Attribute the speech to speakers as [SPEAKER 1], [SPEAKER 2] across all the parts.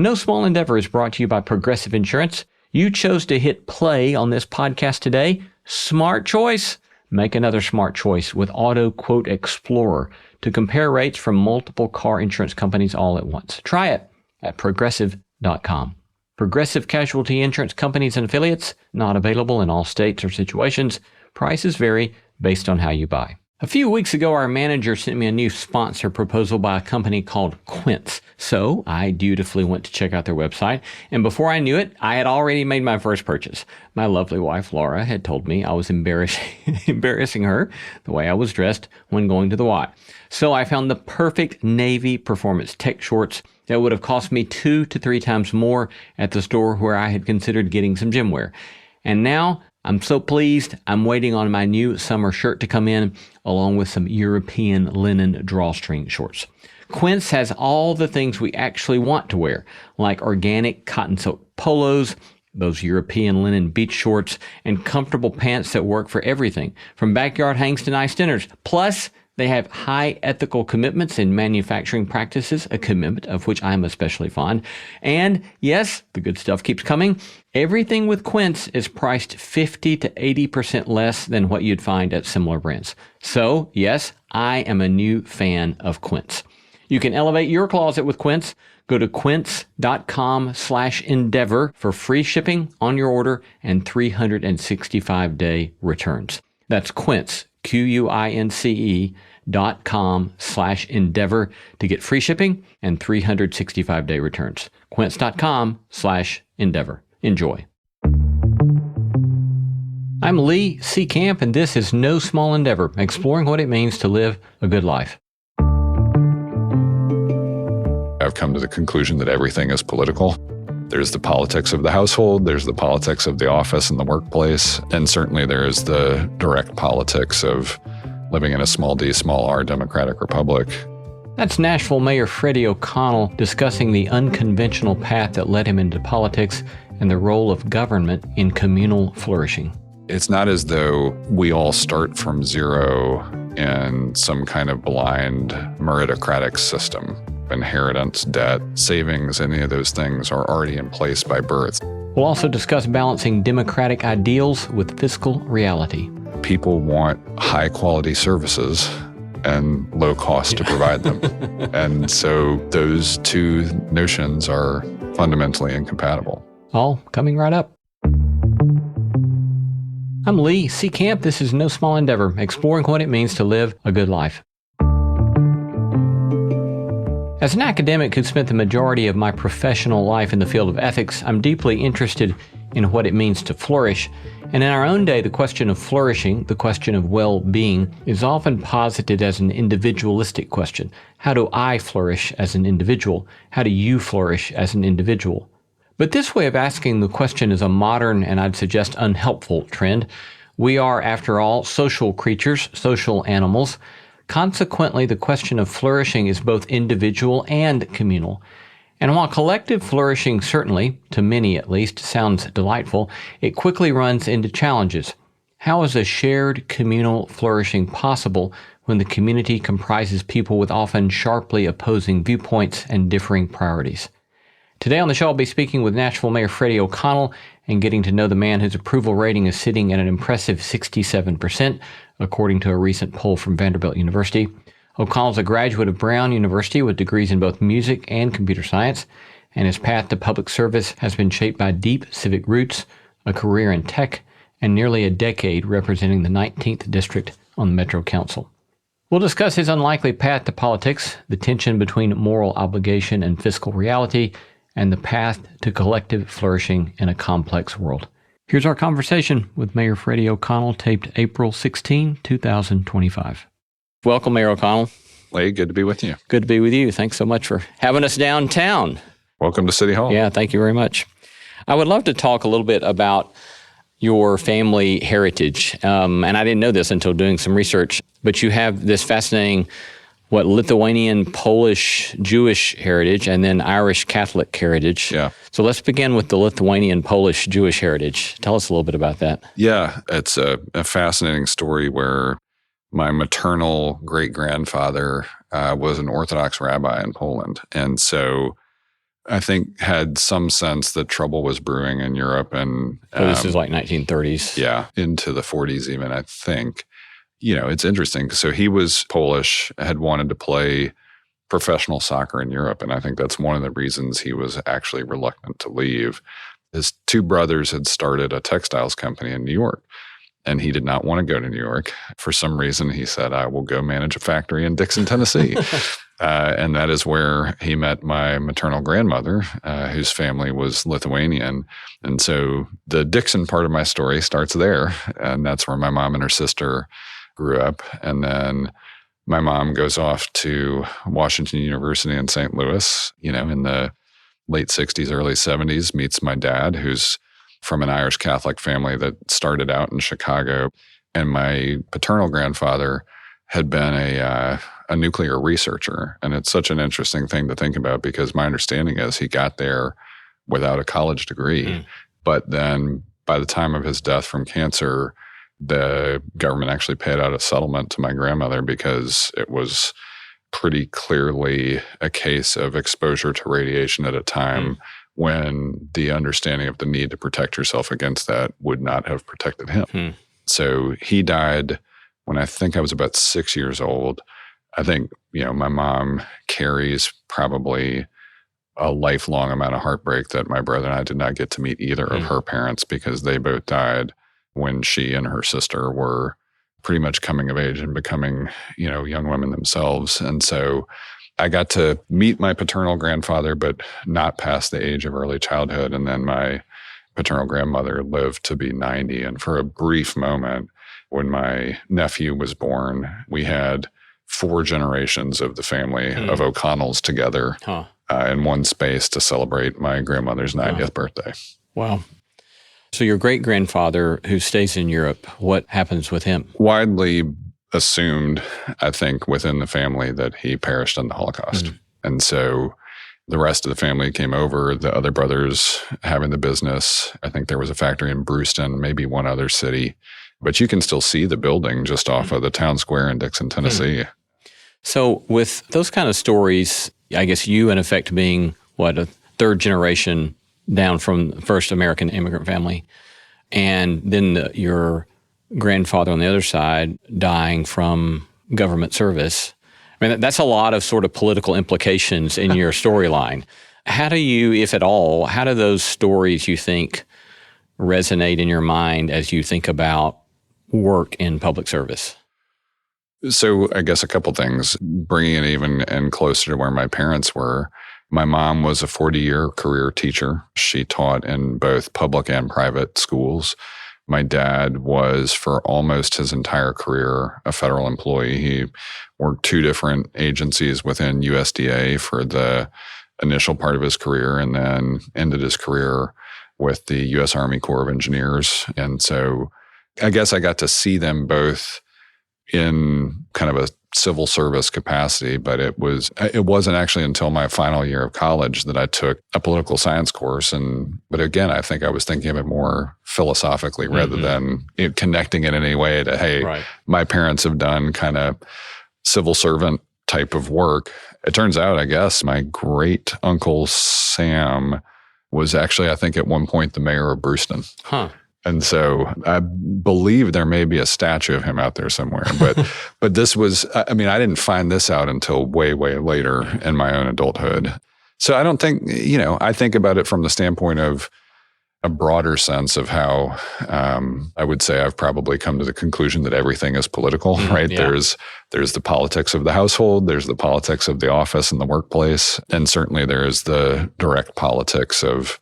[SPEAKER 1] No Small Endeavor is brought to you by Progressive Insurance. You chose to hit play on this podcast today. Smart choice. Make another smart choice with Auto Quote Explorer to compare rates from multiple car insurance companies all at once. Try it at progressive.com. Progressive Casualty Insurance Companies and Affiliates, not available in all states or situations. Prices vary based on how you buy. A few weeks ago, our manager sent me a new sponsor proposal by a company called Quince. So I dutifully went to check out their website, and before I knew it, I had already made my first purchase. My lovely wife, Laura, had told me I was embarrassing her the way I was dressed when going to the Y. So I found the perfect navy performance tech shorts that would have cost me 2 to 3 times more at the store where I had considered getting some gym wear. And now I'm so pleased. I'm waiting on my new summer shirt to come in, along with some European linen drawstring shorts. Quince has all the things we actually want to wear, like organic cotton silk polos, those European linen beach shorts, and comfortable pants that work for everything, from backyard hangs to nice dinners. Plus, they have high ethical commitments in manufacturing practices, a commitment of which I'm especially fond. And yes, the good stuff keeps coming. Everything with Quince is priced 50 to 80% less than what you'd find at similar brands. So yes, I am a new fan of Quince. You can elevate your closet with Quince. Go to quince.com/endeavor for free shipping on your order and 365-day returns. That's Quince, QUINCE.com/endeavor to get free shipping and 365-day returns. Quince.com/endeavor. Enjoy. I'm Lee C. Camp, and this is No Small Endeavor, exploring what it means to live a good life.
[SPEAKER 2] I've come to the conclusion that everything is political. There's the politics of the household, there's the politics of the office and the workplace, and certainly there is the direct politics of living in a small d, small r democratic republic.
[SPEAKER 1] That's Nashville Mayor Freddie O'Connell discussing the unconventional path that led him into politics and the role of government in communal flourishing.
[SPEAKER 2] It's not as though we all start from zero in some kind of blind meritocratic system. Inheritance, debt, savings, any of those things are already in place by birth.
[SPEAKER 1] We'll also discuss balancing democratic ideals with fiscal reality.
[SPEAKER 2] People want high quality services and low cost to provide them. And so those two notions are fundamentally incompatible.
[SPEAKER 1] All coming right up. I'm Lee C. Camp. This is No Small Endeavor, exploring what it means to live a good life. As an academic who spent the majority of my professional life in the field of ethics, I'm deeply interested in what it means to flourish. And in our own day, the question of flourishing, the question of well-being, is often posited as an individualistic question. How do I flourish as an individual? How do you flourish as an individual? But this way of asking the question is a modern and I'd suggest unhelpful trend. We are, after all, social creatures, social animals. Consequently, the question of flourishing is both individual and communal. And while collective flourishing certainly, to many at least, sounds delightful, it quickly runs into challenges. How is a shared communal flourishing possible when the community comprises people with often sharply opposing viewpoints and differing priorities? Today on the show, I'll be speaking with Nashville Mayor Freddie O'Connell and getting to know the man whose approval rating is sitting at an impressive 67%, according to a recent poll from Vanderbilt University. O'Connell's a graduate of Brown University with degrees in both music and computer science, and his path to public service has been shaped by deep civic roots, a career in tech, and nearly a decade representing the 19th District on the Metro Council. We'll discuss his unlikely path to politics, the tension between moral obligation and fiscal reality, and the path to collective flourishing in a complex world. Here's our conversation with Mayor Freddie O'Connell, taped April 16, 2025. Welcome, Mayor O'Connell.
[SPEAKER 2] Lee, good to be with you.
[SPEAKER 1] Good to be with you. Thanks so much for having us downtown.
[SPEAKER 2] Welcome to City Hall.
[SPEAKER 1] Yeah, thank you very much. I would love to talk a little bit about your family heritage. And I didn't know this until doing some research, but you have this fascinating Lithuanian, Polish, Jewish heritage, and then Irish Catholic heritage.
[SPEAKER 2] Yeah.
[SPEAKER 1] So let's begin with the Lithuanian, Polish, Jewish heritage. Tell us a little bit about that.
[SPEAKER 2] Yeah, it's a fascinating story where my maternal great-grandfather was an Orthodox rabbi in Poland. And so I think, had some sense that trouble was brewing in Europe. And
[SPEAKER 1] so this is like 1930s.
[SPEAKER 2] Yeah, into the 40s even, I think. It's interesting. So he was Polish, had wanted to play professional soccer in Europe. And I think that's one of the reasons he was actually reluctant to leave. His two brothers had started a textiles company in New York, and he did not want to go to New York. For some reason, he said, I will go manage a factory in Dixon, Tennessee. And that is where he met my maternal grandmother, whose family was Lithuanian. And so the Dixon part of my story starts there. And that's where my mom and her sister grew up. And then my mom goes off to Washington University in St. Louis, in the late 60s, early 70s, meets my dad, who's from an Irish Catholic family that started out in Chicago. And my paternal grandfather had been a nuclear researcher. And it's such an interesting thing to think about, because my understanding is he got there without a college degree. But then by the time of his death from cancer, the government actually paid out a settlement to my grandmother, because it was pretty clearly a case of exposure to radiation at a time when the understanding of the need to protect yourself against that would not have protected him. So he died when I think I was about 6 years old. I think, my mom carries probably a lifelong amount of heartbreak that my brother and I did not get to meet either of her parents, because they both died when she and her sister were pretty much coming of age and becoming, young women themselves. And so I got to meet my paternal grandfather, but not past the age of early childhood. And then my paternal grandmother lived to be 90. And for a brief moment, when my nephew was born, we had 4 generations of the family of O'Connells together in one space to celebrate my grandmother's 90th birthday.
[SPEAKER 1] Wow. So your great-grandfather, who stays in Europe, what happens with him?
[SPEAKER 2] Widely assumed, I think, within the family that he perished in the Holocaust. And so the rest of the family came over, the other brothers having the business. I think there was a factory in Brewston, maybe one other city. But you can still see the building just off of the town square in Dixon, Tennessee.
[SPEAKER 1] So with those kind of stories, I guess you, in effect, being, a third generation down from the first American immigrant family, and then your grandfather on the other side dying from government service. I mean, that's a lot of sort of political implications in your storyline. How do you, if at all, how do those stories, you think, resonate in your mind as you think about work in public service?
[SPEAKER 2] So I guess a couple things, bringing it even and closer to where my parents were. My mom was a 40-year career teacher. She taught in both public and private schools. My dad was, for almost his entire career, a federal employee. He worked 2 different agencies within USDA for the initial part of his career, and then ended his career with the U.S. Army Corps of Engineers. And so I guess I got to see them both in kind of a civil service capacity, but it wasn't actually until my final year of college that I took a political science course. But again, I think I was thinking of it more philosophically rather than connecting it in any way to, hey, my parents have done kind of civil servant type of work. It turns out, I guess, my great uncle Sam was actually, I think at one point, the mayor of Brewston. And so I believe there may be a statue of him out there somewhere. But this was, I didn't find this out until way, way later in my own adulthood. So I don't think, I think about it from the standpoint of a broader sense of how I would say I've probably come to the conclusion that everything is political, right? Yeah. There's the politics of the household, there's the politics of the office and the workplace, and certainly there is the direct politics of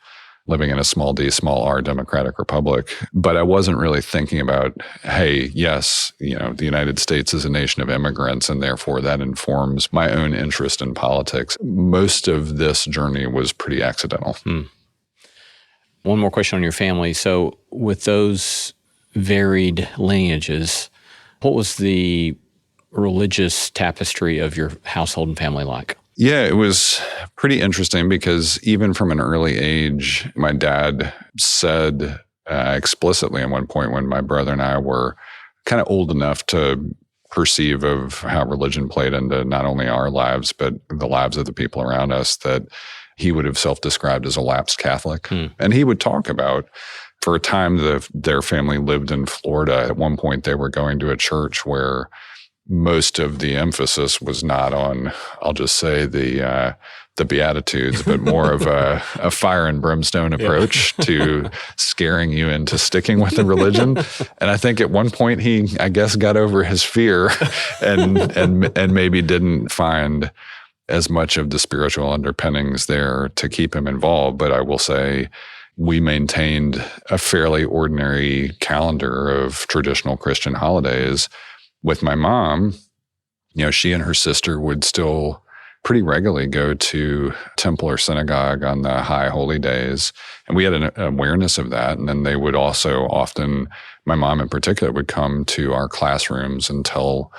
[SPEAKER 2] living in a small d, small r democratic republic. But I wasn't really thinking about, hey, yes, the United States is a nation of immigrants, and therefore that informs my own interest in politics. Most of this journey was pretty accidental.
[SPEAKER 1] One more question on your family. So with those varied lineages, what was the religious tapestry of your household and family like?
[SPEAKER 2] Yeah, it was pretty interesting because even from an early age, my dad said explicitly at one point when my brother and I were kind of old enough to perceive of how religion played into not only our lives, but the lives of the people around us, that he would have self-described as a lapsed Catholic. And he would talk about, for a time, their family lived in Florida. At one point, they were going to a church where most of the emphasis was not on, I'll just say, the Beatitudes, but more of a fire and brimstone approach to scaring you into sticking with the religion. And I think at one point he, I guess, got over his fear and maybe didn't find as much of the spiritual underpinnings there to keep him involved. But I will say we maintained a fairly ordinary calendar of traditional Christian holidays. With my mom, she and her sister would still pretty regularly go to temple or synagogue on the high holy days. And we had an awareness of that. And then they would also often, my mom in particular, would come to our classrooms and tell,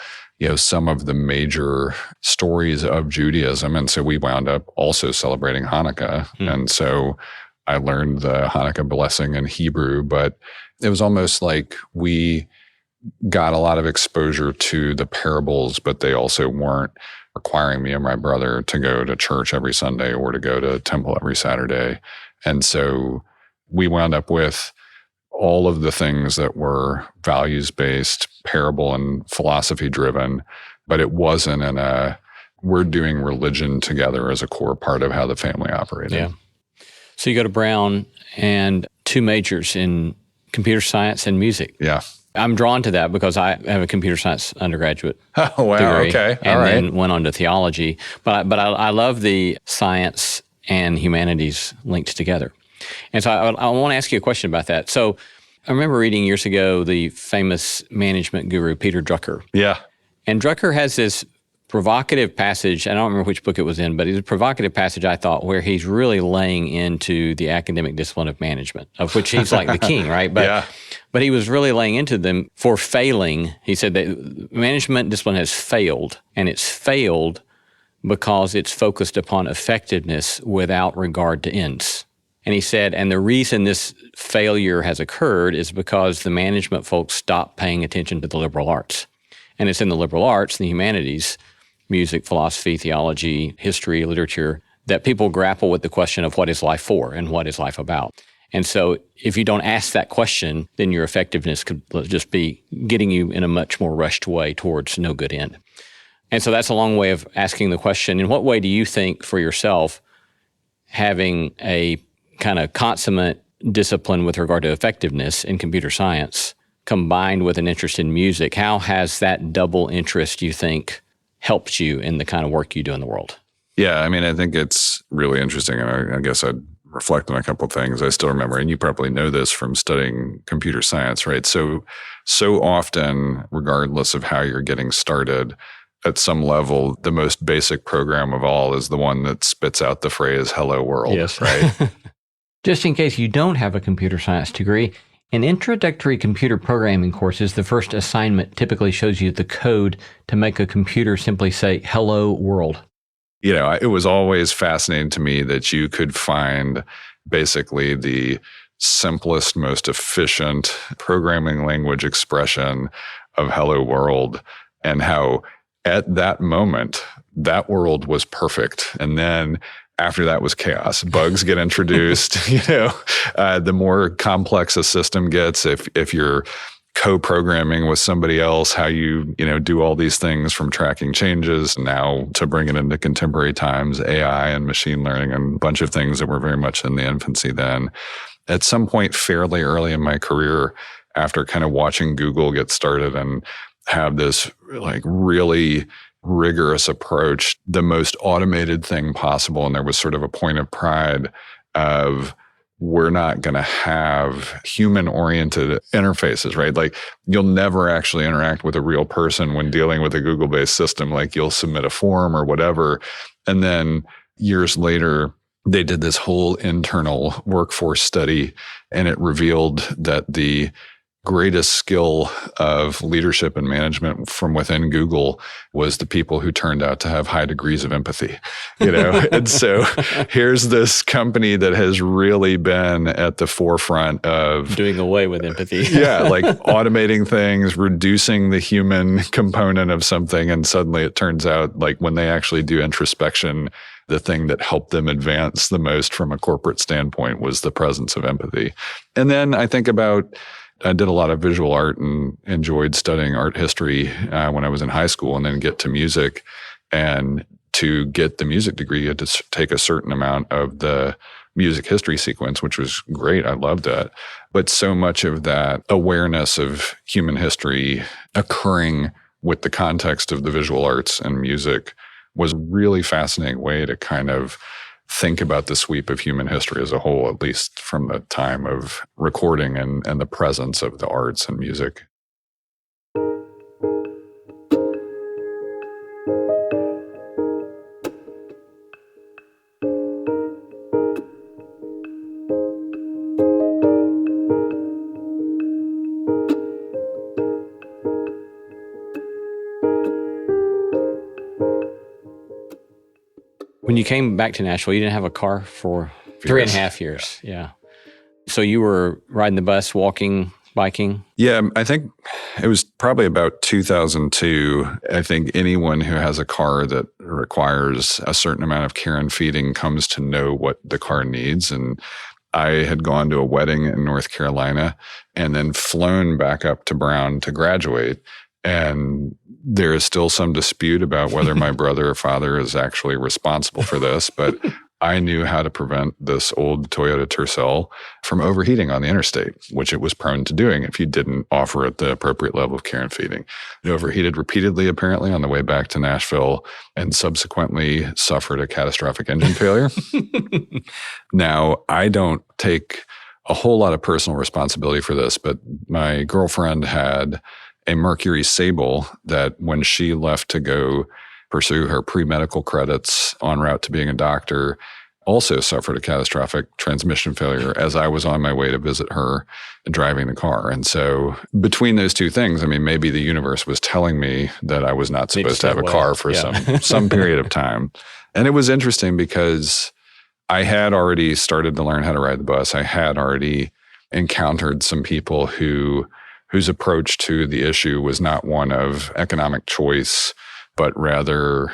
[SPEAKER 2] some of the major stories of Judaism. And so we wound up also celebrating Hanukkah. And so I learned the Hanukkah blessing in Hebrew, but it was almost like we got a lot of exposure to the parables, but they also weren't requiring me and my brother to go to church every Sunday or to go to temple every Saturday. And so we wound up with all of the things that were values-based, parable and philosophy-driven, but it wasn't we're doing religion together as a core part of how the family operated.
[SPEAKER 1] Yeah. So you go to Brown and 2 majors in computer science and music.
[SPEAKER 2] Yeah.
[SPEAKER 1] I'm drawn to that because I have a computer science undergraduate
[SPEAKER 2] Oh, wow.
[SPEAKER 1] degree,
[SPEAKER 2] Okay. All
[SPEAKER 1] and
[SPEAKER 2] right.
[SPEAKER 1] then went on to theology. But I love the science and humanities linked together. And so I want to ask you a question about that. So I remember reading years ago the famous management guru, Peter Drucker.
[SPEAKER 2] Yeah.
[SPEAKER 1] And Drucker has this provocative passage, I don't remember which book it was in, but it's a provocative passage, I thought, where he's really laying into the academic discipline of management, of which he's like the king, right? But he was really laying into them for failing. He said that management discipline has failed, and it's failed because it's focused upon effectiveness without regard to ends. And he said, and the reason this failure has occurred is because the management folks stopped paying attention to the liberal arts. And it's in the liberal arts, the humanities, music, philosophy, theology, history, literature, that people grapple with the question of what is life for and what is life about. And so if you don't ask that question, then your effectiveness could just be getting you in a much more rushed way towards no good end. And so that's a long way of asking the question, in what way do you think for yourself, having a kind of consummate discipline with regard to effectiveness in computer science combined with an interest in music, how has that double interest, you think, helped you in the kind of work you do in the world?
[SPEAKER 2] Yeah, I mean, I think it's really interesting. And I guess I'd reflect on a couple of things. I still remember, and you probably know this from studying computer science, right? So often, regardless of how you're getting started, at some level, the most basic program of all is the one that spits out the phrase, hello world,
[SPEAKER 1] yes.
[SPEAKER 2] Right?
[SPEAKER 1] Just in case you don't have a computer science degree, in introductory computer programming courses, the first assignment typically shows you the code to make a computer simply say, hello world.
[SPEAKER 2] It was always fascinating to me that you could find basically the simplest, most efficient programming language expression of hello world, and how at that moment, that world was perfect. And then after that was chaos. Bugs get introduced. The more complex a system gets, if you're co-programming with somebody else, how you do all these things from tracking changes now to bring it into contemporary times, AI and machine learning and a bunch of things that were very much in the infancy then. At some point fairly early in my career, after kind of watching Google get started and have this like really rigorous approach, the most automated thing possible. And there was sort of a point of pride of, we're not going to have human-oriented interfaces, right? Like you'll never actually interact with a real person when dealing with a Google-based system. Like you'll submit a form or whatever. And then years later, they did this whole internal workforce study, and it revealed that the greatest skill of leadership and management from within Google was the people who turned out to have high degrees of empathy, And so here's this company that has really been at the forefront of
[SPEAKER 1] doing away with empathy.
[SPEAKER 2] Yeah, like automating things, reducing the human component of something. And suddenly it turns out like when they actually do introspection, the thing that helped them advance the most from a corporate standpoint was the presence of empathy. And then I think about, I did a lot of visual art and enjoyed studying art history when I was in high school, and then get to music. And to get the music degree, you had to take a certain amount of the music history sequence, which was great. I loved that. But so much of that awareness of human history occurring with the context of the visual arts and music was a really fascinating way to kind of think about the sweep of human history as a whole, at least from the time of recording and the presence of the arts and music.
[SPEAKER 1] When you came back to Nashville, you didn't have a car for 3.5 years. Yeah. So you were riding the bus, walking, biking?
[SPEAKER 2] Yeah, I think it was probably about 2002. I think anyone who has a car that requires a certain amount of care and feeding comes to know what the car needs. And I had gone to a wedding in North Carolina and then flown back up to Brown to graduate. And there is still some dispute about whether my brother or father is actually responsible for this, but I knew how to prevent this old Toyota Tercel from overheating on the interstate, which it was prone to doing if you didn't offer it the appropriate level of care and feeding. It overheated repeatedly, apparently, on the way back to Nashville, and subsequently suffered a catastrophic engine failure. Now, I don't take a whole lot of personal responsibility for this, but my girlfriend had a Mercury Sable that when she left to go pursue her pre-medical credits en route to being a doctor, also suffered a catastrophic transmission failure as I was on my way to visit her and driving the car. And so between those two things, I mean, maybe the universe was telling me that I was not supposed to have a car for some period of time. And it was interesting because I had already started to learn how to ride the bus. I had already encountered some people whose approach to the issue was not one of economic choice, but rather,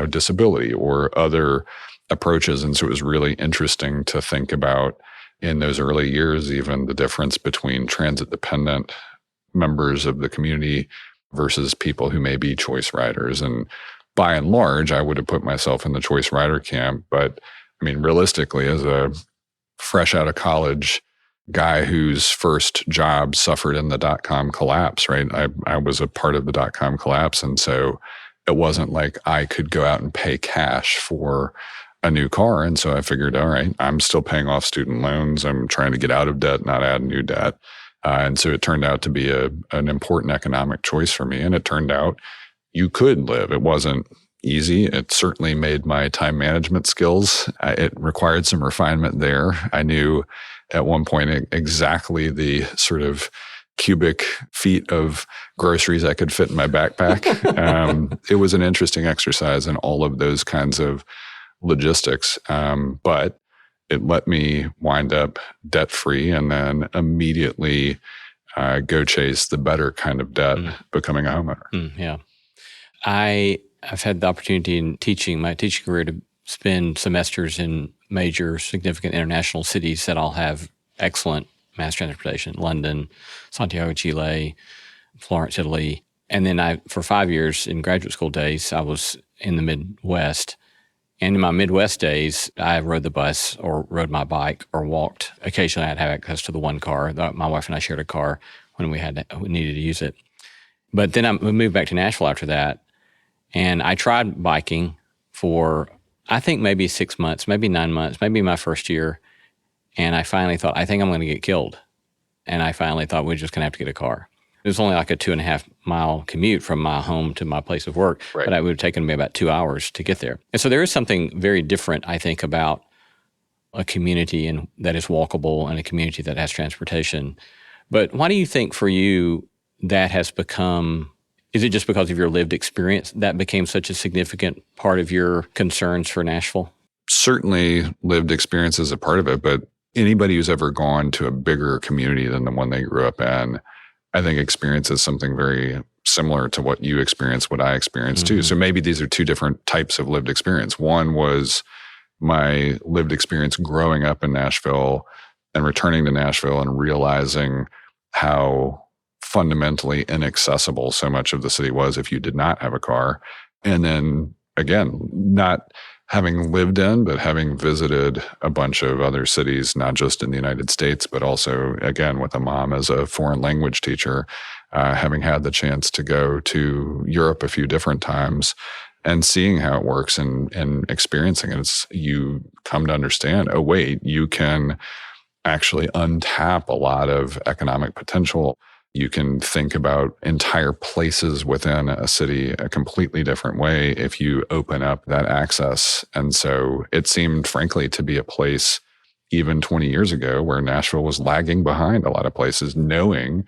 [SPEAKER 2] disability or other approaches. And so it was really interesting to think about in those early years, even the difference between transit-dependent members of the community versus people who may be choice riders. And by and large, I would have put myself in the choice rider camp. But I mean, realistically, as a fresh out of college guy whose first job suffered in the dot-com collapse, right? I was a part of the dot-com collapse. And so it wasn't like I could go out and pay cash for a new car. And so I figured, all right, I'm still paying off student loans. I'm trying to get out of debt, not add new debt. And so it turned out to be an important economic choice for me. And it turned out you could live. It wasn't easy. It certainly made my time management skills. It required some refinement there. I knew at one point exactly the sort of cubic feet of groceries I could fit in my backpack. It was an interesting exercise in all of those kinds of logistics. But it let me wind up debt-free and then immediately go chase the better kind of debt, becoming a homeowner.
[SPEAKER 1] Yeah. I've had the opportunity in my teaching career to spend semesters in major significant international cities that all have excellent mass transportation: London, Santiago, Chile, Florence, Italy. And then for 5 years in graduate school days, I was in the Midwest. And in my Midwest days, I rode the bus or rode my bike or walked. Occasionally, I'd have access to the one car. My wife and I shared a car when we needed to use it. But then we moved back to Nashville after that. And I tried biking for, I think, maybe 6 months, maybe 9 months, maybe my first year. And I finally thought, I think I'm going to get killed. And I finally thought we're just going to have to get a car. It was only like a 2.5 mile commute from my home to my place of work, right. But it would have taken me about 2 hours to get there. And so there is something very different, I think, about a community that is walkable and a community that has transportation. But why do you think for you that has become, is it just because of your lived experience that became such a significant part of your concerns for Nashville?
[SPEAKER 2] Certainly lived experience is a part of it, but anybody who's ever gone to a bigger community than the one they grew up in, I think experiences something very similar to what you experienced, what I experienced too. So maybe these are two different types of lived experience. One was my lived experience growing up in Nashville and returning to Nashville and realizing how fundamentally inaccessible so much of the city was if you did not have a car. And then again, not having lived in, but having visited a bunch of other cities, not just in the United States, but also, again, with a mom as a foreign language teacher, having had the chance to go to Europe a few different times and seeing how it works and experiencing it, you come to understand, oh, wait, you can actually untap a lot of economic potential. You can think about entire places within a city a completely different way if you open up that access. And so it seemed, frankly, to be a place even 20 years ago where Nashville was lagging behind a lot of places, knowing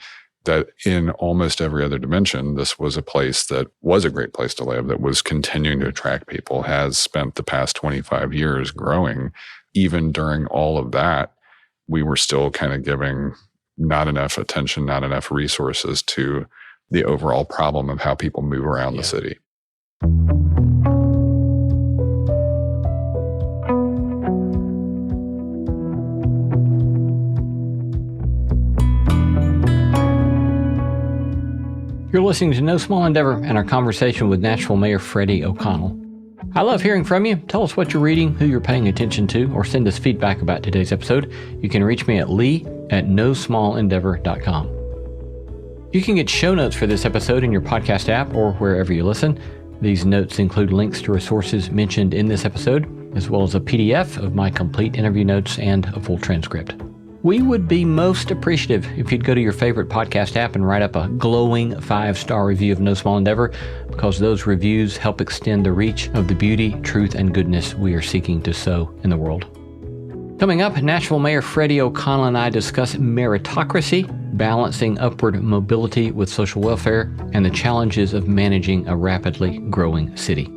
[SPEAKER 2] that in almost every other dimension, this was a place that was a great place to live, that was continuing to attract people, has spent the past 25 years growing. Even during all of that, we were still kind of giving not enough attention, not enough resources to the overall problem of how people move around the city.
[SPEAKER 1] You're listening to No Small Endeavor and our conversation with Nashville Mayor Freddie O'Connell. I love hearing from you. Tell us what you're reading, who you're paying attention to, or send us feedback about today's episode. You can reach me at lee@nosmallendeavor.com. You can get show notes for this episode in your podcast app or wherever you listen. These notes include links to resources mentioned in this episode, as well as a PDF of my complete interview notes and a full transcript. We would be most appreciative if you'd go to your favorite podcast app and write up a glowing 5-star review of No Small Endeavor, because those reviews help extend the reach of the beauty, truth, and goodness we are seeking to sow in the world. Coming up, Nashville Mayor Freddie O'Connell and I discuss meritocracy, balancing upward mobility with social welfare, and the challenges of managing a rapidly growing city.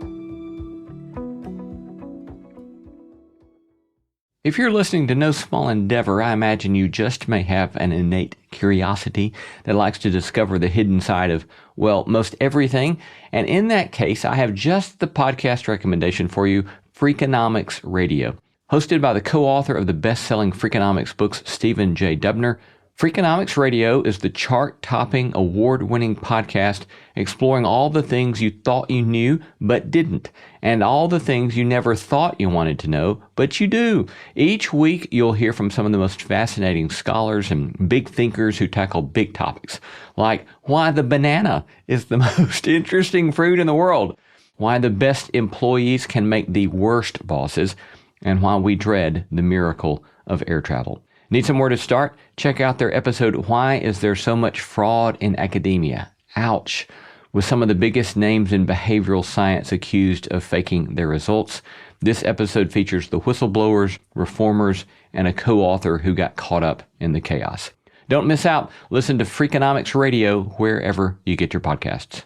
[SPEAKER 1] If you're listening to No Small Endeavor, I imagine you just may have an innate curiosity that likes to discover the hidden side of, well, most everything. And in that case, I have just the podcast recommendation for you, Freakonomics Radio. Hosted by the co-author of the best-selling Freakonomics books, Stephen J. Dubner, Freakonomics Radio is the chart-topping, award-winning podcast exploring all the things you thought you knew but didn't, and all the things you never thought you wanted to know, but you do. Each week, you'll hear from some of the most fascinating scholars and big thinkers who tackle big topics, like why the banana is the most interesting fruit in the world, why the best employees can make the worst bosses, and why we dread the miracle of air travel. Need somewhere to start? Check out their episode, Why Is There So Much Fraud in Academia? Ouch! With some of the biggest names in behavioral science accused of faking their results. This episode features the whistleblowers, reformers, and a co-author who got caught up in the chaos. Don't miss out. Listen to Freakonomics Radio wherever you get your podcasts.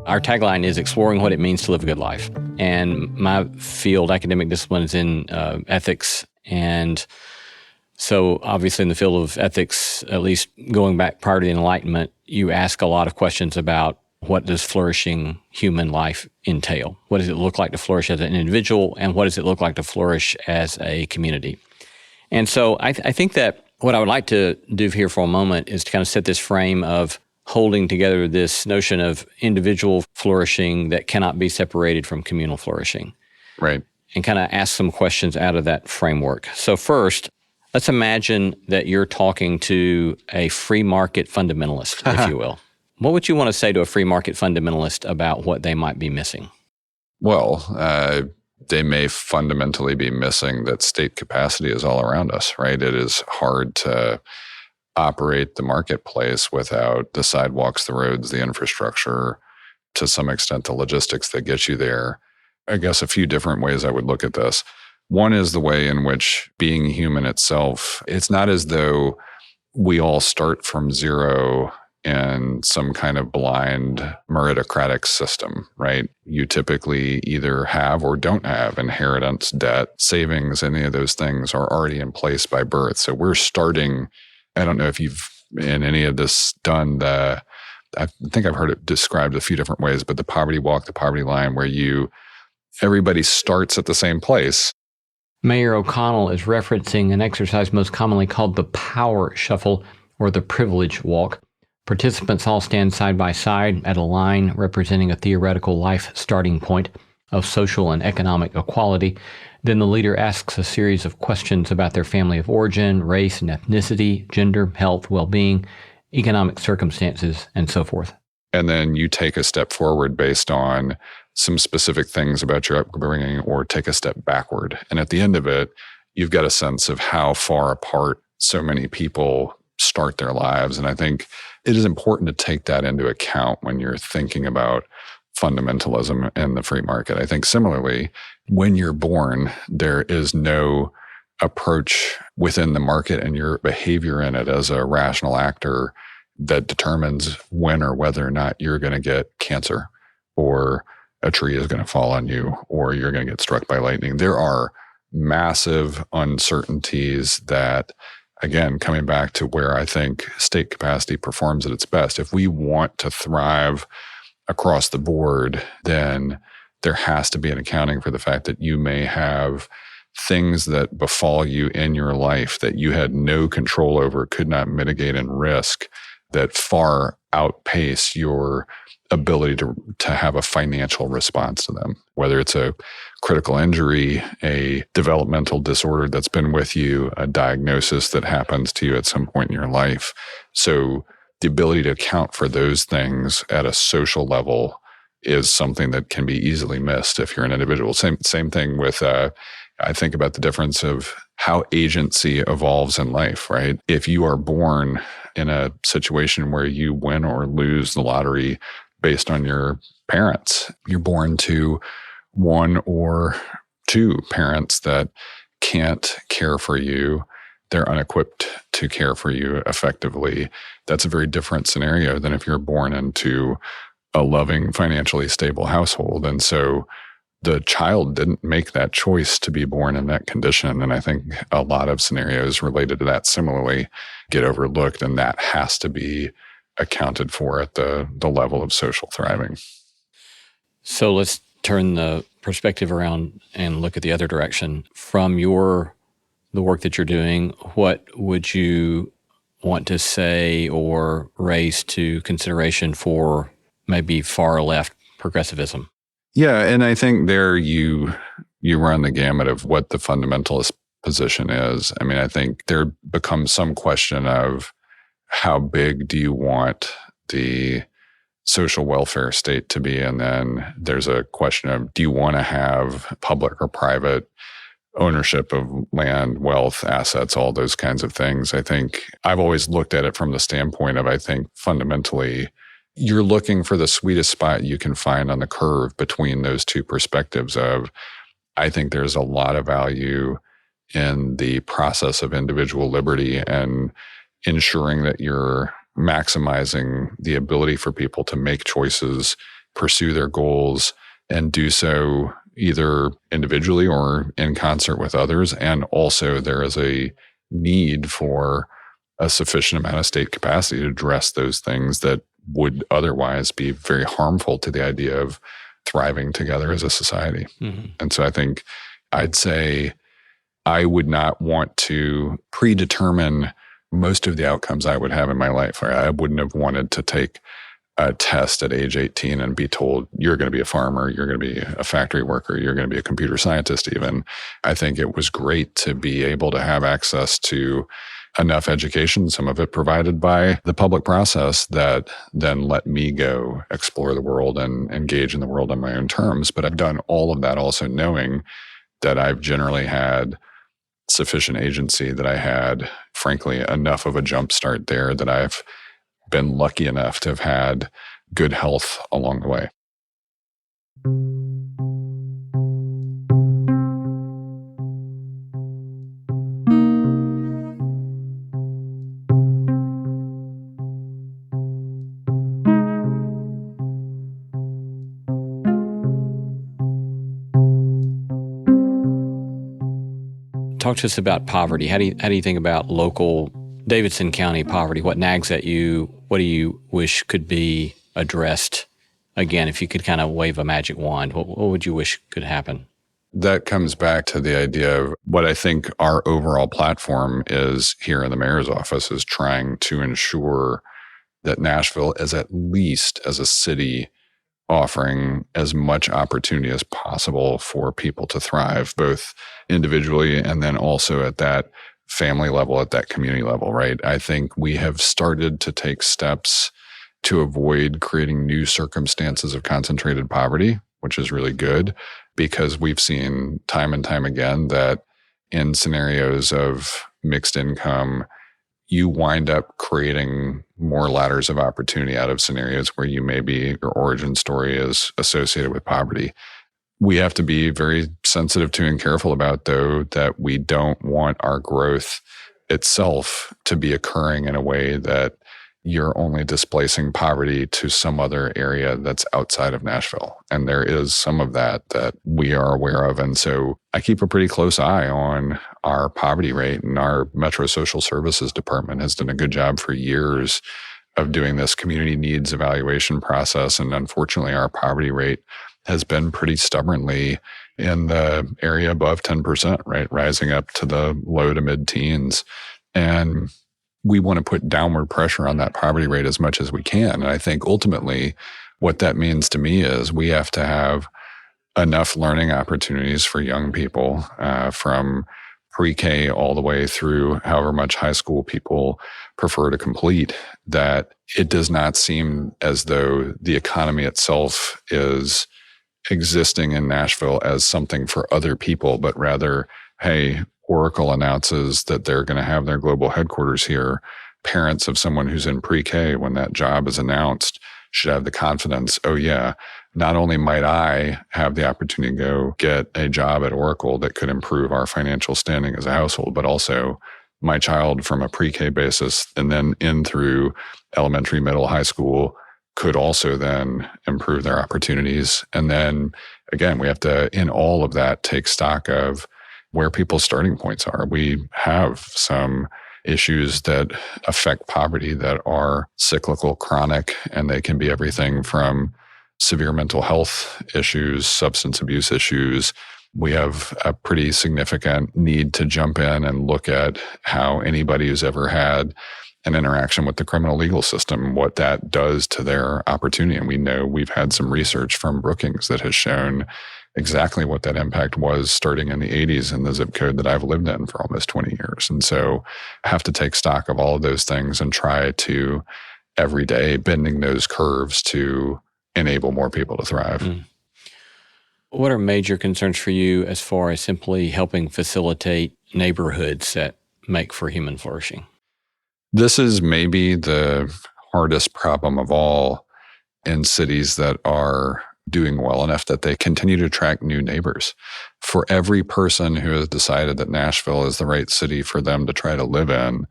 [SPEAKER 1] Our tagline is exploring what it means to live a good life. And my field, academic discipline, is in ethics. And so obviously in the field of ethics, at least going back prior to the Enlightenment, you ask a lot of questions about what does flourishing human life entail? What does it look like to flourish as an individual? And what does it look like to flourish as a community? And so I think that what I would like to do here for a moment is to kind of set this frame of holding together this notion of individual flourishing that cannot be separated from communal flourishing.
[SPEAKER 2] Right.
[SPEAKER 1] And kind of ask some questions out of that framework. So first, let's imagine that you're talking to a free market fundamentalist, if you will. What would you want to say to a free market fundamentalist about what they might be missing?
[SPEAKER 2] Well, they may fundamentally be missing that state capacity is all around us, right? It is hard to operate the marketplace without the sidewalks, the roads, the infrastructure, to some extent the logistics that get you there. I guess a few different ways I would look at this. One is the way in which being human itself, it's not as though we all start from zero in some kind of blind meritocratic system, right? You typically either have or don't have inheritance, debt, savings, any of those things are already in place by birth. So we're starting, I don't know if you've in any of this done I think I've heard it described a few different ways, but the poverty walk, the poverty line, where you everybody starts at the same place.
[SPEAKER 1] Mayor O'Connell is referencing an exercise most commonly called the power shuffle or the privilege walk. Participants all stand side by side at a line representing a theoretical life starting point of social and economic equality. Then the leader asks a series of questions about their family of origin, race and ethnicity, gender, health, well-being, economic circumstances, and so forth.
[SPEAKER 2] And then you take a step forward based on some specific things about your upbringing or take a step backward. And at the end of it, you've got a sense of how far apart so many people start their lives. And I think it is important to take that into account when you're thinking about fundamentalism and the free market. I think similarly, when you're born, there is no approach within the market and your behavior in it as a rational actor that determines when or whether or not you're going to get cancer or a tree is going to fall on you or you're going to get struck by lightning. There are massive uncertainties that, again, coming back to where I think state capacity performs at its best, if we want to thrive across the board, then there has to be an accounting for the fact that you may have things that befall you in your life that you had no control over, could not mitigate and risk, that far outpace your ability to have a financial response to them, whether it's a critical injury, a developmental disorder that's been with you, a diagnosis that happens to you at some point in your life. So the ability to account for those things at a social level is something that can be easily missed if you're an individual. Same thing with, I think about the difference of how agency evolves in life, right? If you are born in a situation where you win or lose the lottery based on your parents, you're born to one or two parents that can't care for you. They're unequipped to care for you effectively. That's a very different scenario than if you're born into a loving, financially stable household. And so the child didn't make that choice to be born in that condition. And I think a lot of scenarios related to that similarly get overlooked, and that has to be accounted for at the level of social thriving.
[SPEAKER 1] So let's turn the perspective around and look at the other direction. From the work that you're doing, what would you want to say or raise to consideration for maybe far left progressivism?
[SPEAKER 2] Yeah, and I think there you run the gamut of what the fundamentalist position is. I mean, I think there becomes some question of how big do you want the social welfare state to be? And then there's a question of, do you want to have public or private ownership of land, wealth, assets, all those kinds of things? I think I've always looked at it from the standpoint of, I think fundamentally, you're looking for the sweetest spot you can find on the curve between those two perspectives of, I think there's a lot of value in the process of individual liberty and ensuring that you're maximizing the ability for people to make choices, pursue their goals, and do so either individually or in concert with others. And also there is a need for a sufficient amount of state capacity to address those things that would otherwise be very harmful to the idea of thriving together as a society. Mm-hmm. And so I think I'd say I would not want to predetermine most of the outcomes I would have in my life. I wouldn't have wanted to take a test at age 18 and be told, you're going to be a farmer, you're going to be a factory worker, you're going to be a computer scientist even. I think it was great to be able to have access to enough education, some of it provided by the public process, that then let me go explore the world and engage in the world on my own terms. But I've done all of that also knowing that I've generally had sufficient agency, that I had, frankly, enough of a jump start there that I've been lucky enough to have had good health along the way.
[SPEAKER 1] Talk to us about poverty. How do you think about local Davidson County poverty? What nags at you? What do you wish could be addressed again, if you could kind of wave a magic wand, what would you wish could happen?
[SPEAKER 2] That comes back to the idea of what I think our overall platform is here in the mayor's office is trying to ensure that Nashville is at least as a city offering as much opportunity as possible for people to thrive, both individually and then also at that family level, at that community level, right? I think we have started to take steps to avoid creating new circumstances of concentrated poverty, which is really good because we've seen time and time again that in scenarios of mixed income, you wind up creating more ladders of opportunity out of scenarios where you maybe your origin story is associated with poverty. We have to be very sensitive to and careful about, though, that we don't want our growth itself to be occurring in a way that you're only displacing poverty to some other area that's outside of Nashville. And there is some of that we are aware of. And so I keep a pretty close eye on our poverty rate, and our Metro Social Services Department has done a good job for years of doing this community needs evaluation process. And unfortunately, our poverty rate has been pretty stubbornly in the area above 10%, right? Rising up to the low to mid-teens. And we want to put downward pressure on that poverty rate as much as we can. And I think ultimately what that means to me is we have to have enough learning opportunities for young people from pre-K all the way through however much high school people prefer to complete, that it does not seem as though the economy itself is existing in Nashville as something for other people, but rather, hey, Oracle announces that they're going to have their global headquarters here. Parents of someone who's in pre-K, when that job is announced, should have the confidence, oh yeah, not only might I have the opportunity to go get a job at Oracle that could improve our financial standing as a household, but also my child from a pre-K basis and then in through elementary, middle, high school could also then improve their opportunities. And then again, we have to, in all of that, take stock of where people's starting points are. We have some issues that affect poverty that are cyclical, chronic, and they can be everything from severe mental health issues, substance abuse issues. We have a pretty significant need to jump in and look at how anybody who's ever had an interaction with the criminal legal system, what that does to their opportunity. And we know we've had some research from Brookings that has shown exactly what that impact was starting in the 80s in the zip code that I've lived in for almost 20 years. And so I have to take stock of all of those things and try to every day bending those curves to enable more people to thrive. Mm.
[SPEAKER 1] What are major concerns for you as far as simply helping facilitate neighborhoods that make for human flourishing?
[SPEAKER 2] This is maybe the hardest problem of all in cities that are doing well enough that they continue to attract new neighbors. For every person who has decided that Nashville is the right city for them to try to live in,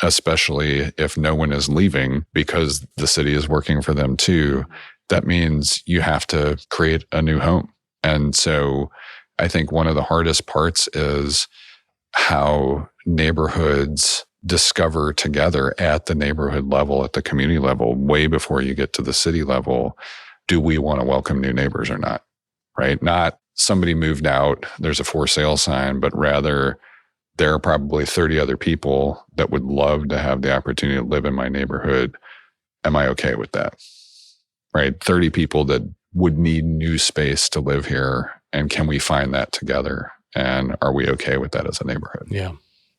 [SPEAKER 2] especially if no one is leaving because the city is working for them too, that means you have to create a new home. And so I think one of the hardest parts is how neighborhoods discover together at the neighborhood level, at the community level, way before you get to the city level, do we want to welcome new neighbors or not, right? Not somebody moved out, there's a for sale sign, but rather there are probably 30 other people that would love to have the opportunity to live in my neighborhood. Am I okay with that, right? 30 people that would need new space to live here. And can we find that together? And are we okay with that as a neighborhood?
[SPEAKER 1] Yeah.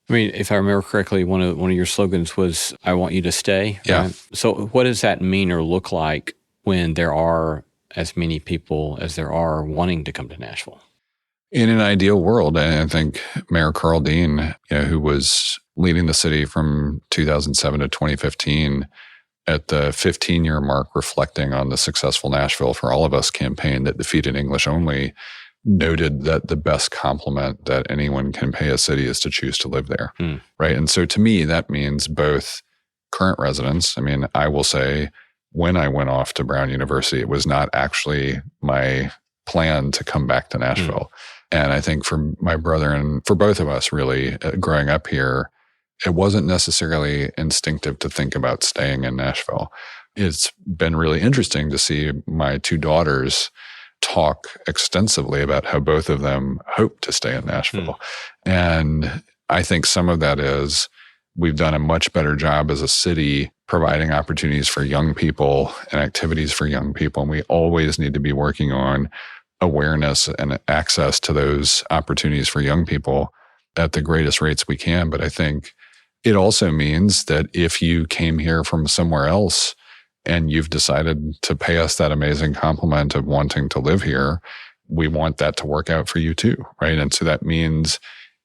[SPEAKER 1] I mean, if I remember correctly, one of your slogans was, I want you to stay.
[SPEAKER 2] Yeah.
[SPEAKER 1] Right? So what does that mean or look like when there are as many people as there are wanting to come to Nashville?
[SPEAKER 2] In an ideal world, and I think Mayor Carl Dean, who was leading the city from 2007 to 2015, at the 15-year mark, reflecting on the successful Nashville for All of Us campaign that defeated English only, noted that the best compliment that anyone can pay a city is to choose to live there, right? And so to me, that means both current residents. I mean, I will say, when I went off to Brown University, it was not actually my plan to come back to Nashville. And I think for my brother and for both of us really growing up here, it wasn't necessarily instinctive to think about staying in Nashville. it's been really interesting to see my two daughters talk extensively about how both of them hope to stay in Nashville. And I think some of that is we've done a much better job as a city providing opportunities for young people and activities for young people. And we always need to be working on awareness and access to those opportunities for young people at the greatest rates we can. But I think it also means that if you came here from somewhere else and you've decided to pay us that amazing compliment of wanting to live here, we want that to work out for you too, right? And so that means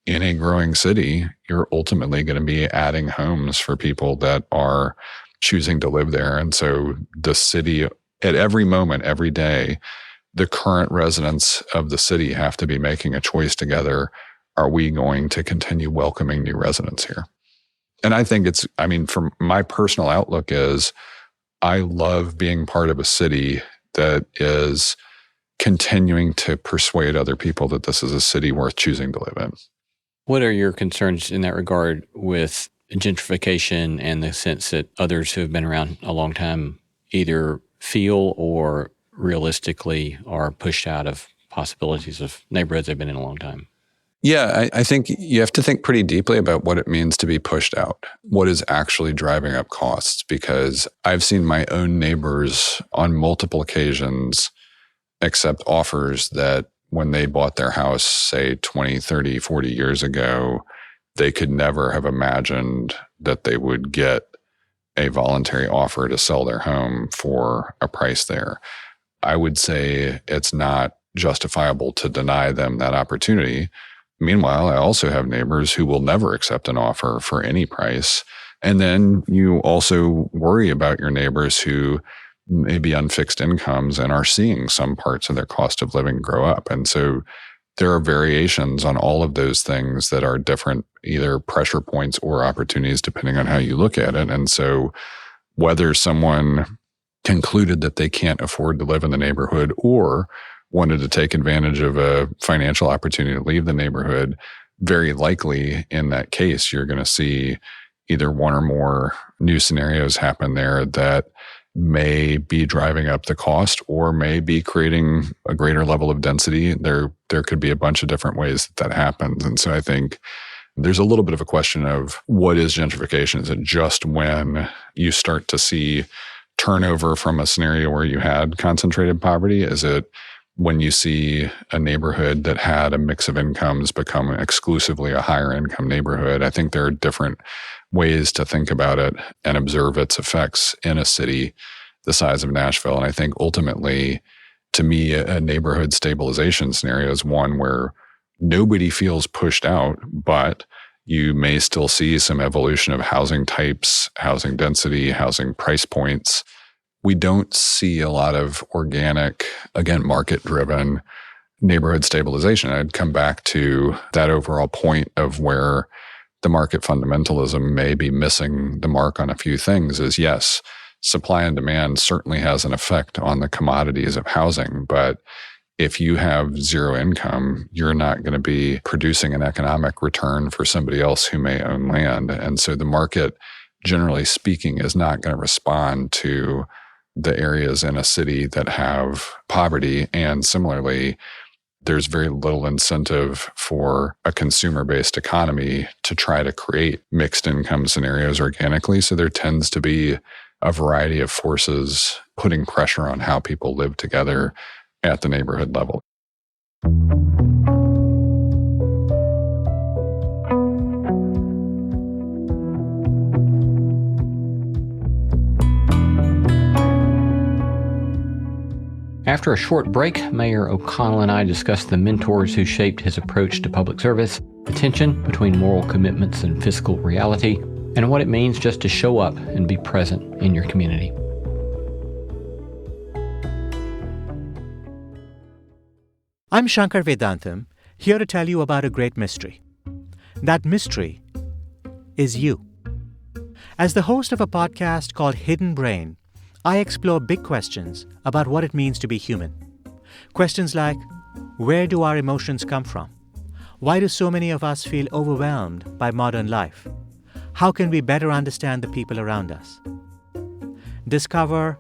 [SPEAKER 2] in a growing city, you're ultimately going to be adding homes for people that are choosing to live there. And so the city, at every moment, every day, the current residents of the city have to be making a choice together. Are we going to continue welcoming new residents here? And I think from my personal outlook is I love being part of a city that is continuing to persuade other people that this is a city worth choosing to live in.
[SPEAKER 1] What are your concerns in that regard with gentrification and the sense that others who have been around a long time either feel or realistically are pushed out of possibilities of neighborhoods they've been in a long time?
[SPEAKER 2] Yeah, I think you have to think pretty deeply about what it means to be pushed out. What is actually driving up costs? Because I've seen my own neighbors on multiple occasions accept offers that when they bought their house, say 20, 30, 40 years ago, they could never have imagined that they would get a voluntary offer to sell their home for a price there. I would say it's not justifiable to deny them that opportunity. Meanwhile, I also have neighbors who will never accept an offer for any price. And then you also worry about your neighbors who may be on fixed incomes and are seeing some parts of their cost of living grow up. And so there are variations on all of those things that are different, either pressure points or opportunities, depending on how you look at it. And so whether someone concluded that they can't afford to live in the neighborhood or wanted to take advantage of a financial opportunity to leave the neighborhood, very likely in that case, you're going to see either one or more new scenarios happen there that may be driving up the cost or may be creating a greater level of density. There could be a bunch of different ways that happens. And so I think there's a little bit of a question of what is gentrification? Is it just when you start to see turnover from a scenario where you had concentrated poverty? Is it when you see a neighborhood that had a mix of incomes become exclusively a higher income neighborhood? I think there are different ways to think about it and observe its effects in a city the size of Nashville. And I think ultimately, to me, a neighborhood stabilization scenario is one where nobody feels pushed out, but you may still see some evolution of housing types, housing density, housing price points. We don't see a lot of organic, again, market-driven neighborhood stabilization. I'd come back to that overall point of where the market fundamentalism may be missing the mark on a few things is, yes, supply and demand certainly has an effect on the commodities of housing, but if you have zero income, you're not going to be producing an economic return for somebody else who may own land. And so the market, generally speaking, is not going to respond to the areas in a city that have poverty. And similarly, there's very little incentive for a consumer-based economy to try to create mixed income scenarios organically. So there tends to be a variety of forces putting pressure on how people live together at the neighborhood level.
[SPEAKER 1] After a short break, Mayor O'Connell and I discussed the mentors who shaped his approach to public service, the tension between moral commitments and fiscal reality, and what it means just to show up and be present in your community.
[SPEAKER 3] I'm Shankar Vedantam, here to tell you about a great mystery. That mystery is you. As the host of a podcast called Hidden Brain, I explore big questions about what it means to be human. Questions like, where do our emotions come from? Why do so many of us feel overwhelmed by modern life? How can we better understand the people around us? Discover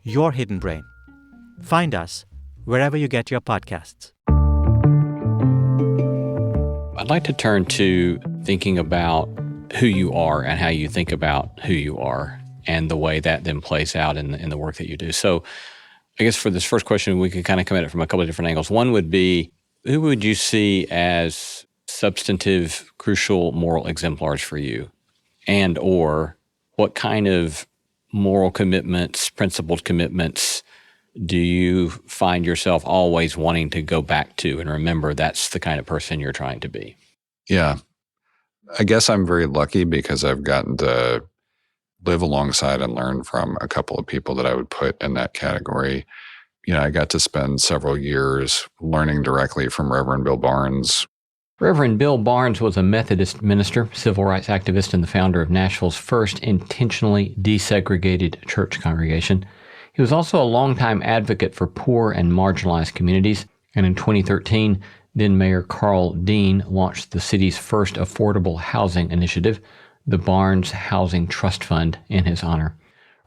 [SPEAKER 3] your hidden brain. Find us wherever you get your podcasts.
[SPEAKER 1] I'd like to turn to thinking about who you are and how you think about who you are and the way that then plays out in the work that you do. So I guess for this first question, we could kind of come at it from a couple of different angles. One would be, who would you see as substantive, crucial moral exemplars for you? And or what kind of moral commitments, principled commitments do you find yourself always wanting to go back to and remember that's the kind of person you're trying to be?
[SPEAKER 2] Yeah. I guess I'm very lucky because I've gotten to live alongside and learn from a couple of people that I would put in that category. I got to spend several years learning directly from Reverend Bill Barnes.
[SPEAKER 1] Reverend Bill Barnes was a Methodist minister, civil rights activist, and the founder of Nashville's first intentionally desegregated church congregation. He was also a longtime advocate for poor and marginalized communities, and in 2013, then Mayor Carl Dean launched the city's first affordable housing initiative, the Barnes Housing Trust Fund, in his honor.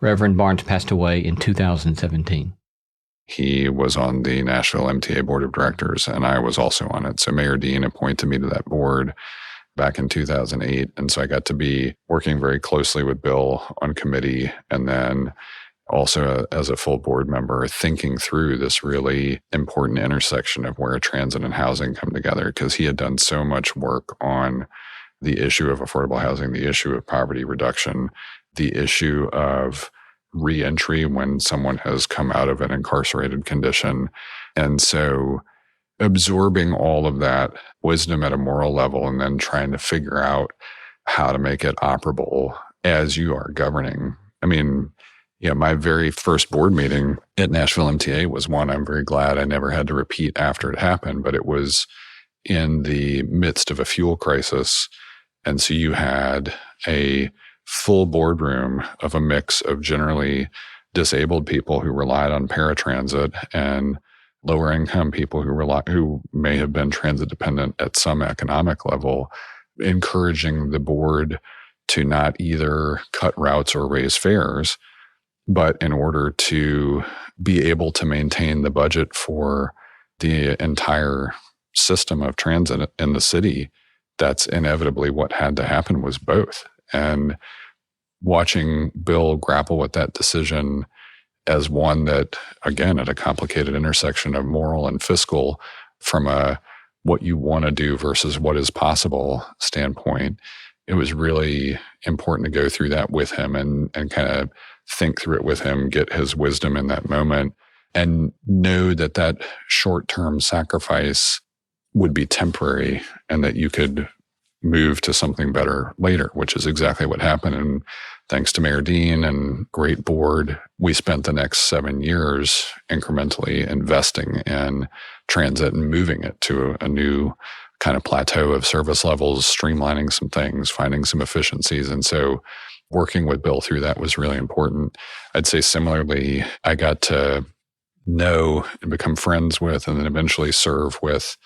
[SPEAKER 1] Reverend Barnes passed away in 2017.
[SPEAKER 2] He was on the Nashville MTA Board of Directors, and I was also on it. So Mayor Dean appointed me to that board back in 2008. And so I got to be working very closely with Bill on committee, and then also as a full board member, thinking through this really important intersection of where transit and housing come together, because he had done so much work on the issue of affordable housing, the issue of poverty reduction, the issue of reentry when someone has come out of an incarcerated condition. And so absorbing all of that wisdom at a moral level and then trying to figure out how to make it operable as you are governing. My very first board meeting at Nashville MTA was one I'm very glad I never had to repeat after it happened, but it was in the midst of a fuel crisis. And so you had a full boardroom of a mix of generally disabled people who relied on paratransit and lower income people who may have been transit dependent at some economic level, encouraging the board to not either cut routes or raise fares, but in order to be able to maintain the budget for the entire system of transit in the city, that's inevitably what had to happen was both. And watching Bill grapple with that decision as one that, again, at a complicated intersection of moral and fiscal from a what you want to do versus what is possible standpoint, it was really important to go through that with him and kind of think through it with him, get his wisdom in that moment, and know that that short-term sacrifice would be temporary and that you could move to something better later, which is exactly what happened. And thanks to Mayor Dean and great board, we spent the next 7 years incrementally investing in transit and moving it to a new kind of plateau of service levels, streamlining some things, finding some efficiencies. And so working with Bill through that was really important. I'd say similarly, I got to know and become friends with and then eventually serve with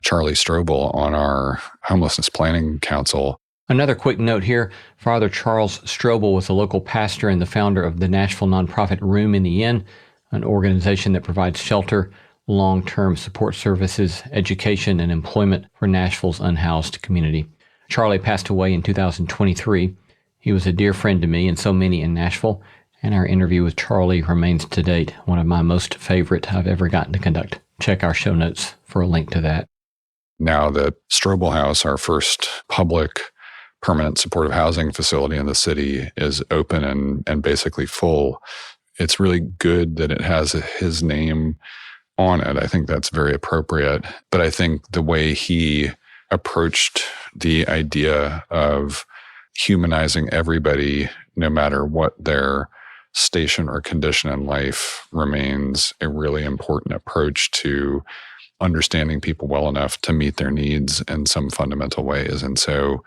[SPEAKER 2] Charlie Strobel on our homelessness planning council.
[SPEAKER 1] Another quick note here, Father Charles Strobel was a local pastor and the founder of the Nashville nonprofit Room in the Inn, an organization that provides shelter, long-term support services, education, and employment for Nashville's unhoused community. Charlie passed away in 2023. He was a dear friend to me and so many in Nashville, and our interview with Charlie remains to date one of my most favorite I've ever gotten to conduct. Check our show notes for a link to that.
[SPEAKER 2] Now that Strobel House, our first public permanent supportive housing facility in the city, is open and basically full, it's really good that it has his name on it. I think that's very appropriate. But I think the way he approached the idea of humanizing everybody, no matter what their station or condition in life, remains a really important approach to understanding people well enough to meet their needs in some fundamental ways. And so,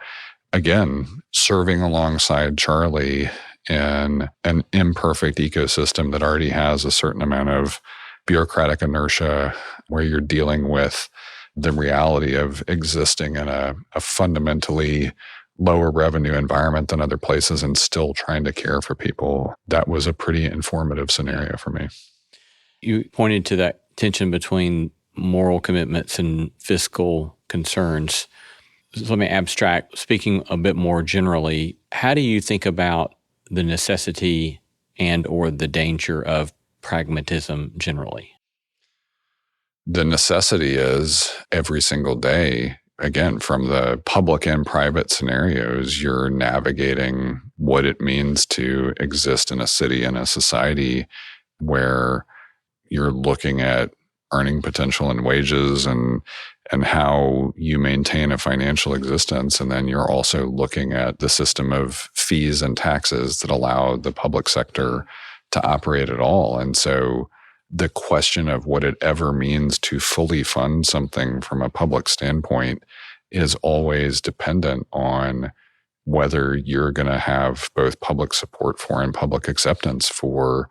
[SPEAKER 2] again, serving alongside Charlie in an imperfect ecosystem that already has a certain amount of bureaucratic inertia, where you're dealing with the reality of existing in a fundamentally lower revenue environment than other places and still trying to care for people. That was a pretty informative scenario for me.
[SPEAKER 1] You pointed to that tension between moral commitments and fiscal concerns. So let me abstract, speaking a bit more generally, how do you think about the necessity and or the danger of pragmatism generally?
[SPEAKER 2] The necessity is every single day, again, from the public and private scenarios, you're navigating what it means to exist in a city and a society where you're looking at earning potential and wages and how you maintain a financial existence. And then you're also looking at the system of fees and taxes that allow the public sector to operate at all. And so the question of what it ever means to fully fund something from a public standpoint is always dependent on whether you're going to have both public support for and public acceptance for,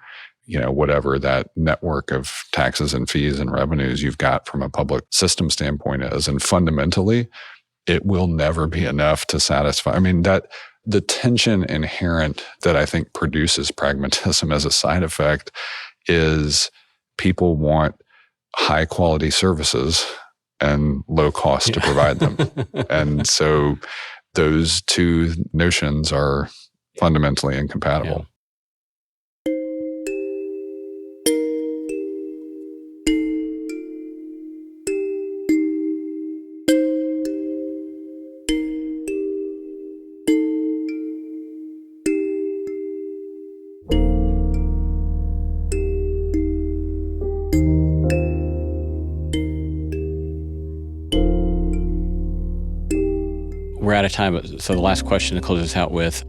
[SPEAKER 2] whatever that network of taxes and fees and revenues you've got from a public system standpoint is. And fundamentally, it will never be enough to satisfy. I mean, that the tension inherent that I think produces pragmatism as a side effect is people want high quality services and low cost to provide them. And so those two notions are fundamentally incompatible.
[SPEAKER 1] We're out of time, so the last question to close us out with.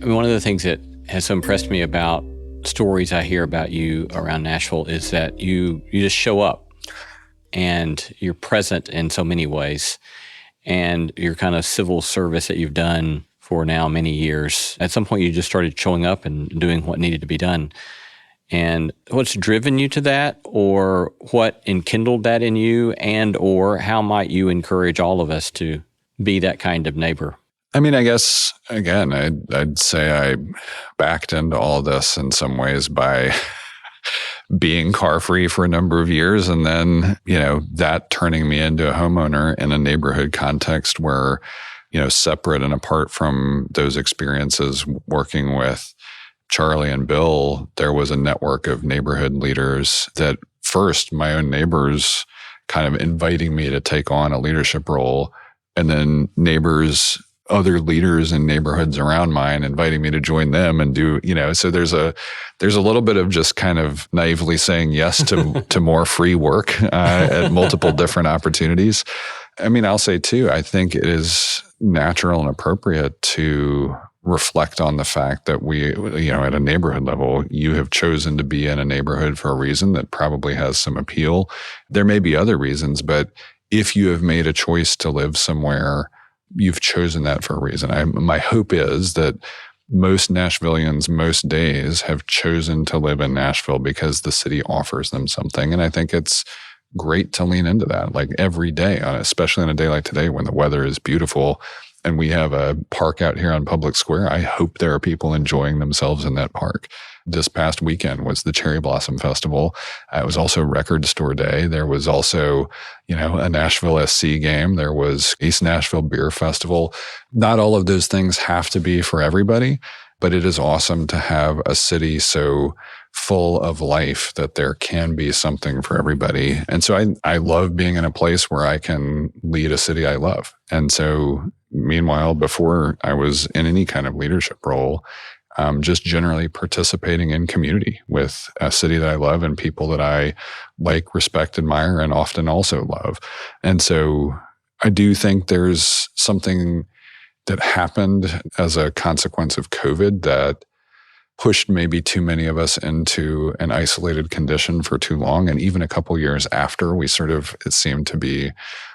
[SPEAKER 1] One of the things that has so impressed me about stories I hear about you around Nashville is that you just show up and you're present in so many ways. And your kind of civil service that you've done for now many years, at some point you just started showing up and doing what needed to be done. And what's driven you to that, or what enkindled that in you, and or how might you encourage all of us to be that kind of neighbor?
[SPEAKER 2] I mean, I guess, again, I'd say I backed into all this in some ways by being car-free for a number of years, and then, that turning me into a homeowner in a neighborhood context where, separate and apart from those experiences working with Charlie and Bill, there was a network of neighborhood leaders that first, my own neighbors kind of inviting me to take on a leadership role, and then neighbors, other leaders in neighborhoods around mine inviting me to join them and do, so there's a little bit of just kind of naively saying yes to more free work at multiple different opportunities. I mean, I'll say too, I think it is natural and appropriate to reflect on the fact that we, at a neighborhood level, you have chosen to be in a neighborhood for a reason that probably has some appeal. There may be other reasons, but if you have made a choice to live somewhere, you've chosen that for a reason. My hope is that most Nashvillians, most days, have chosen to live in Nashville because the city offers them something. And I think it's great to lean into that, like every day, especially on a day like today when the weather is beautiful and we have a park out here on Public Square. I hope there are people enjoying themselves in that park. This past weekend was the Cherry Blossom Festival. It was also Record Store Day. There was also, a Nashville SC game. There was East Nashville Beer Festival. Not all of those things have to be for everybody, but it is awesome to have a city so full of life that there can be something for everybody. And so I love being in a place where I can lead a city I love. And so meanwhile, before I was in any kind of leadership role, just generally participating in community with a city that I love and people that I like, respect, admire, and often also love. And so I do think there's something that happened as a consequence of COVID that pushed maybe too many of us into an isolated condition for too long. And even a couple years after, we it seemed to be,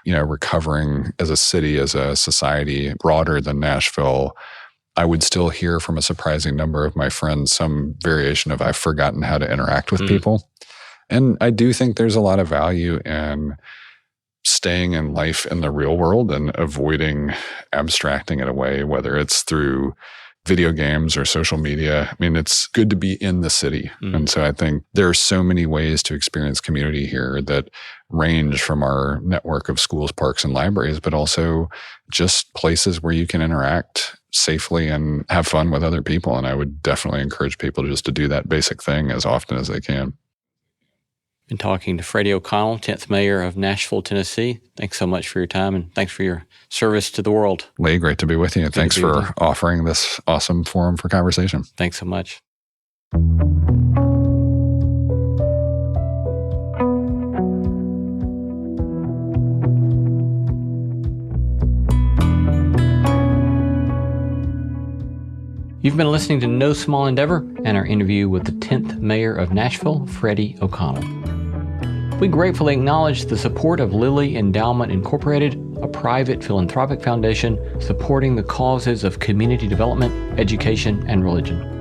[SPEAKER 2] recovering as a city, as a society broader than Nashville. I would still hear from a surprising number of my friends some variation of I've forgotten how to interact with people. And I do think there's a lot of value in staying in life in the real world and avoiding abstracting it away, whether it's through video games or social media. I mean, it's good to be in the city. And so I think there are so many ways to experience community here that range from our network of schools, parks, and libraries, but also just places where you can interact safely and have fun with other people. And I would definitely encourage people just to do that basic thing as often as they can.
[SPEAKER 1] Been talking to Freddie O'Connell, 10th Mayor of Nashville, Tennessee. Thanks so much for your time, and thanks for your service to the world.
[SPEAKER 2] Lee, great to be with you. And thanks for offering this awesome forum for conversation.
[SPEAKER 1] Thanks so much. You've been listening to No Small Endeavor and our interview with the 10th Mayor of Nashville, Freddie O'Connell. We gratefully acknowledge the support of Lilly Endowment Incorporated, a private philanthropic foundation supporting the causes of community development, education, and religion.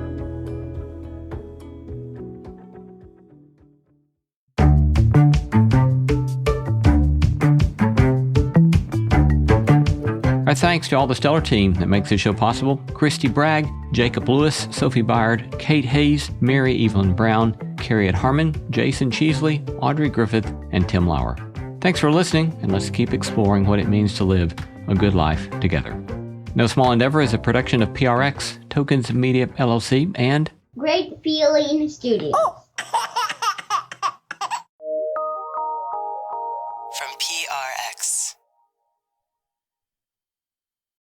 [SPEAKER 1] Our thanks to all the stellar team that makes this show possible: Christy Bragg, Jacob Lewis, Sophie Byard, Kate Hayes, Mary Evelyn Brown, Carriet Harmon, Jason Cheesley, Audrey Griffith, and Tim Lauer. Thanks for listening, and let's keep exploring what it means to live a good life together. No Small Endeavor is a production of PRX, Tokens Media LLC, and
[SPEAKER 4] Great Feeling Studios.